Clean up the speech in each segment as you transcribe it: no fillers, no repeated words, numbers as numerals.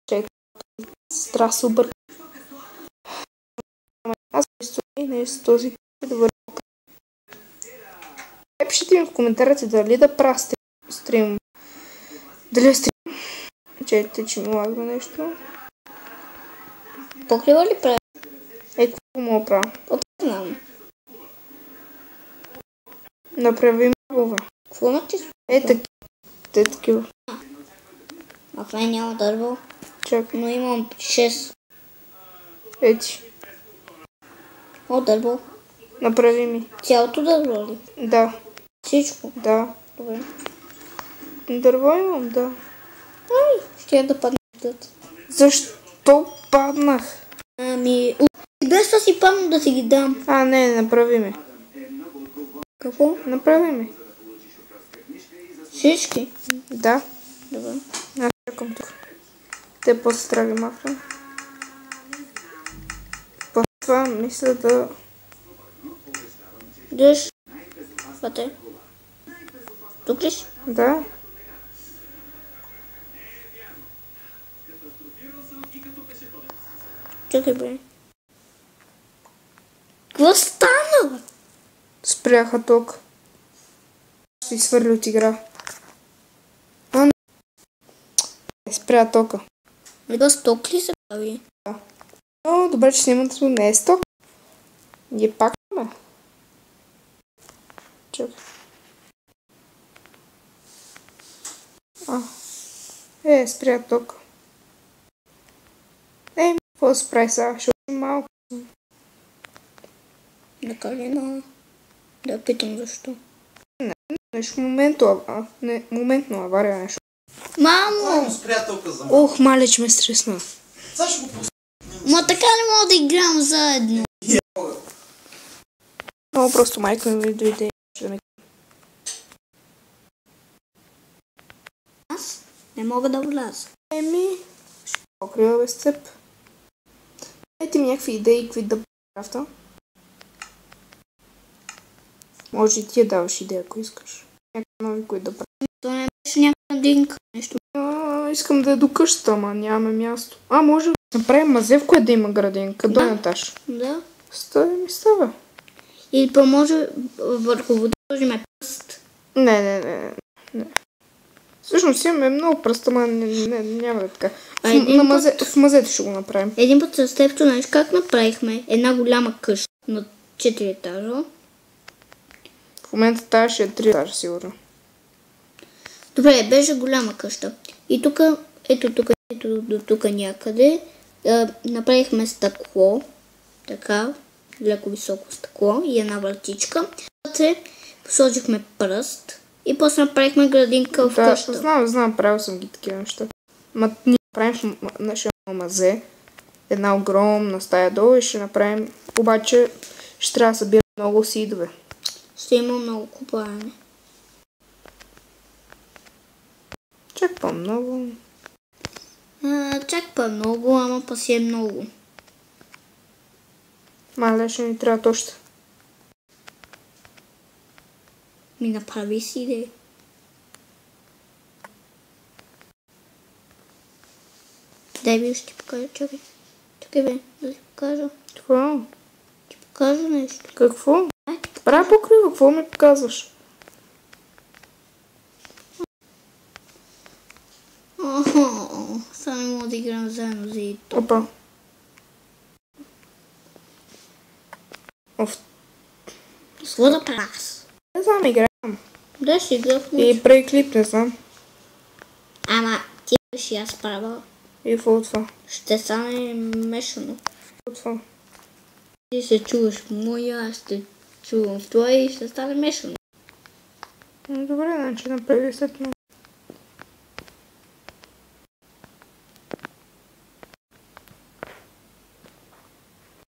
че страх супер. Аз не с този добър. Пишете ми в коментарите дали да правя стрим. Дали стрим? Чете, че ми лагва нещо. Покрива ли прави? Какво мога да правя? Знам. Направи мобове. Какво имате? Те такива. А в мен няма дърво. Чакай. Но имам 6. Ети. О, дърво. Направи ми. Цялото дърво ли? Да. Всичко? Да. Добре. Дърво имам, да. Ай, ще я да падна. Защо паднах? Ами, без да си падна да си ги дам. Не, направи ми. Какво? Направи ми. Всички? Да. Добре. Аз чакам тук. Те после трябва да махна. После това мисля да... Дъж. Пъте. Тук ли си? Да. Чакай, бе. Какво стана? Спряха ток. Ще изхвърли от игра. Спря тока. Еба с ток ли се прави? О, добре, че снимането не е с ток. Ние пак ме. Чакай. Спря тока. Какво се прави сега? Ще малко. Да кажи на... Да питам защо. Нещо моментно авария нещо. Мамо! Спря тока за Ох, мале, че ме стресна. Сега ще го пусна. Ма така не мога да играем заедно. Много просто майка ми дойде. Аз не мога да вляза. Ще покрива без теб. Дайте ми някакви идеи, какви да правя. Може и ти я даваш идея, ако искаш. Някакви нови, които да правя. То не беше някаква динка. Нещо. Искам да е до къщата, ама нямаме място. Може да направим мазе, в което да има градинка. До етаж. Да. Ми става. Или па може върху вода да сложим пръст. Не. Всъщност имаме много пръста, ама няма да така. В мазето ще го направим. Един път с теб, знаеш как направихме една голяма къща на 4 етажа. В момента тази ще е 3 етажа, сигурно. Добре, беше голяма къща. И тук, ето до тук някъде, направихме стъкло, така, леко високо стъкло и една вратичка. После сложихме пръст и после направихме градинка в къща. Знам, правил съм ги такива неща. Ние правим нашия мазе, една огромна стая долу и ще направим, обаче ще трябва да събираме много сидове. Ще има много купаене. Чак по-много. Чак по-много, ама па си е много. Мале, ще ни трябва още. Ми направи си идея. Дай ви ще ти покажа, чакай. Чакай бе, да ти покажа. Какво? Ти покажа нещо. Какво? Правя покрива, какво ми показваш? Сега не мога да играм заедно за и то. Опа. С какво да правя аз? Не знам, играем. Да, ще игра в И прави клип, не знам. Ама ти ще аз правя. И какво от това? Ще стане мешано. От това? Ти се чуваш моя, аз ще чувам в това и ще стане мешано. Добре, значи направи след това.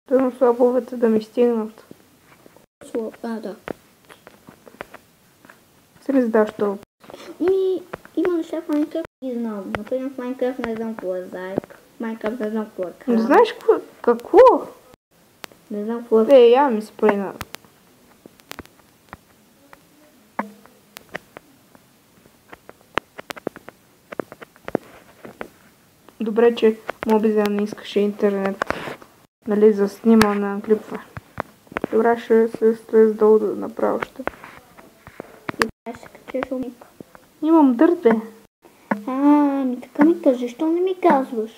Трудно слабовете да ми стигнат. Да. Се ми задаш това. Има неща в Майнкрафт и знам. Например в Майнкрафт не знам какво е зайк. В Майнкрафт не знам какво е крав. Не знаеш какво? Не знам какво е. Я ми се плена. Добре, че мобиза не искаше интернет. Нали, за снима на клипва. Добре, ще се слез долу да направя още. И да се качеш умик. Имам дърт, бе. Ми така ми кажеш, защо не ми казваш?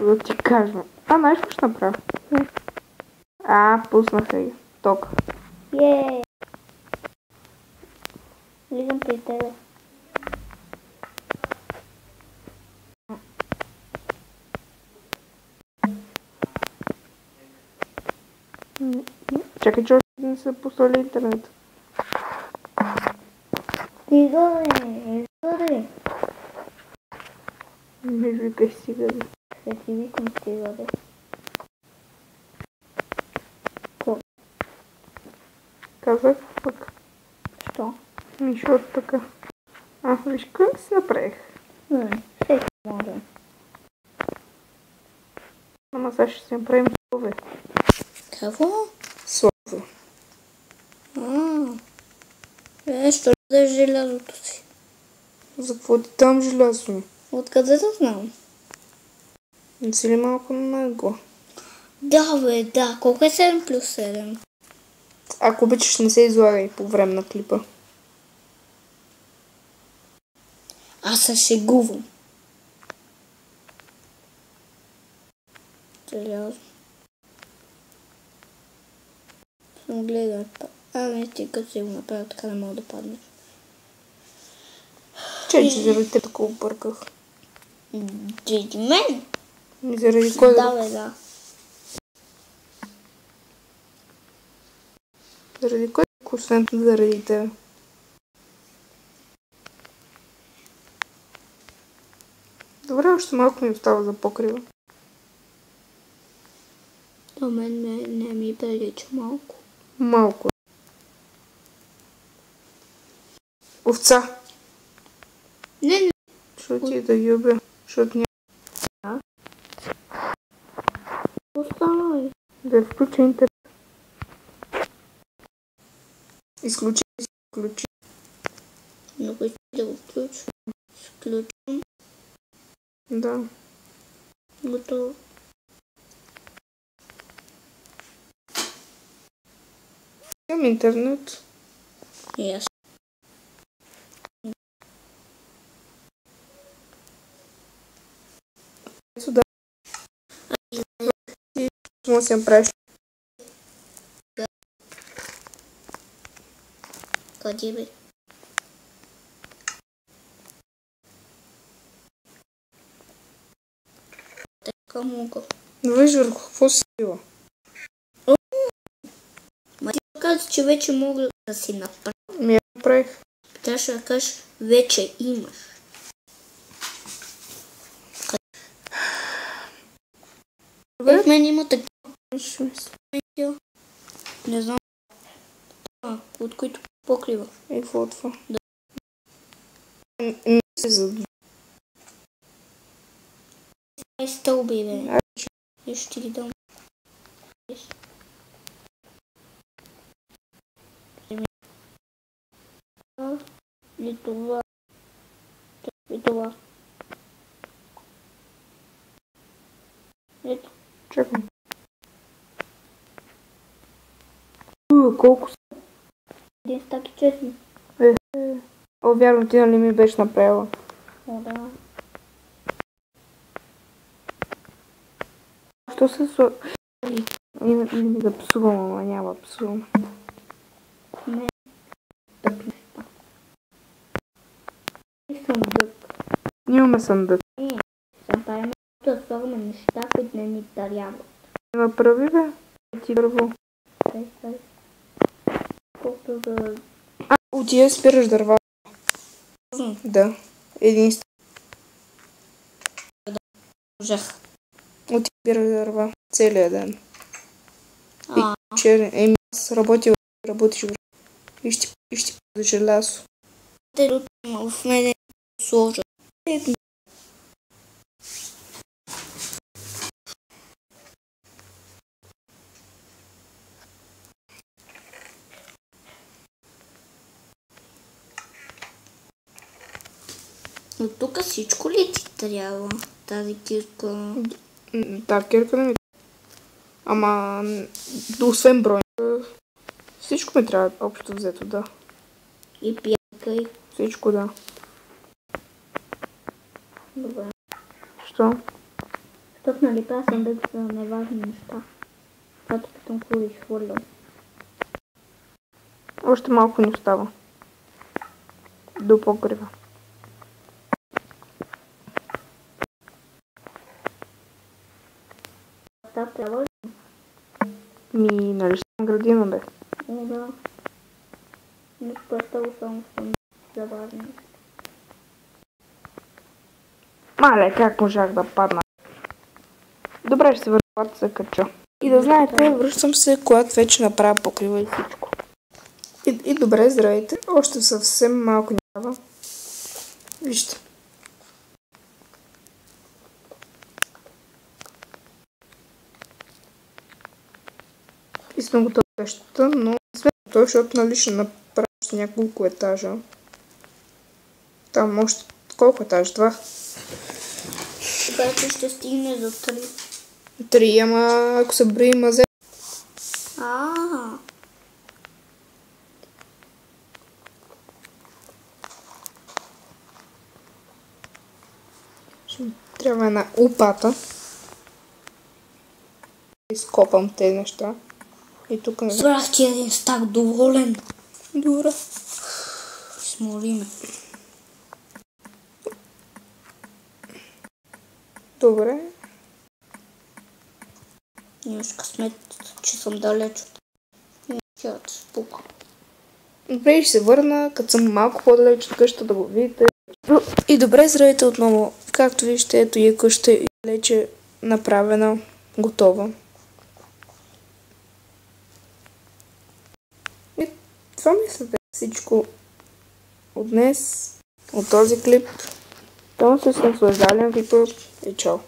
Да ти кажа. Знаеш какво ще направя? Пуснаха ги. Ток. Влизам при тебе. Чакай, че още не са пуснали интернет. Стига, бе. Не викай стига, бе. Ще си викам стига, бе. Казах пък. Що? Защото така. Виж, как си направих? Всеки може. Ама сега ще си направим слове. Какво? Слове. Що да е желязото си? За какво ти там желязо? Откъде да знам? Не си ли малко на него? Да, бе, да. Колко е 7 плюс 7? Ако обичаш, не се излагай по време на клипа. Аз се шегувам. Сериозно. Съм гледал. Не, ти като си го направя, така не мога да паднеш. Че заради те такова бърках. Заради мен? Заради кой Да, бе, да. Заради кой освен заради тебе? Добре, още малко ми остава за покрива. До мен не ми прилича малко. Малко. Овца. Не. Ще ти да ги убия, защото няма. Оставай. Да включа интернет. Изключи. Но който да го включа. Включвам. Да. Готово. Имам интернет. И аз. Сюда. Може да правиш. Къде бе? Така мога. Виж върху какво си била. Ма ти каза, че вече мога да си направя. Ми я направих. Трябваше да кажеш, вече имаш. В мен има такива. Не знам. От които покрива. Какво е това? Да. Не се за... Ай, стълби, бе. И ще ти ги дам. И това. И това. Ето. Чакай. Колко са? Един стак и 4. Вярно, ти нали ми беше направила. О, да. Що се сло... Не ми да псувам, ама няма псувам. Не. Так неща. И съндък. Имаме съндък. Съм правим да слагаме неща, които не ни даряват. Направи, бе. Ти дърво. Колко да... Отида спираш дърва. Да. Единствено. Можех. Отида спираш дърва. Целият ден. Вечер. Аз работиш и ще за желязо. Те в мене сложа. Но тук всичко ли ти трябва? Тази кирка? Да, кирка не ми. Ама, освен брой, всичко ми трябва общо взето, да. И пянка и... Всичко, да. Добре. Що? Защото нали съм без неважни неща. Това ти питам какво изхвърлям. Още малко ни остава. До покрива. Това трябва ли? Нали ще съм градина, бе? О, да. Не представя само съм за важни. Мале, как можах да падна? Добре, ще се върна, когато се кача. И да знаете, връщам се, когато вече направя покрива и всичко. И добре, здравейте. Още съвсем малко няма. Вижте. И съм готова къщата, но светлото, защото нали ще направя няколко етажа. Там още колко етажа? Два? Така че ще стигне до 3. 3, ама ако се брои мазе. Трябва една лопата. Изкопам тези неща. И тук не... Сбрах ти един стак, доволен. Добре. Смоли ме. Добре. Имаш късмет, че съм далеч от... Тя да се спука. Добре, ще се върна, като съм малко по-далеч от къщата да го видите. И добре, здравейте отново. Както вижте, ето и къща и вече направена, готова. И това мисля да е всичко от днес, от този клип. Там се наслаждали на клипа и чао.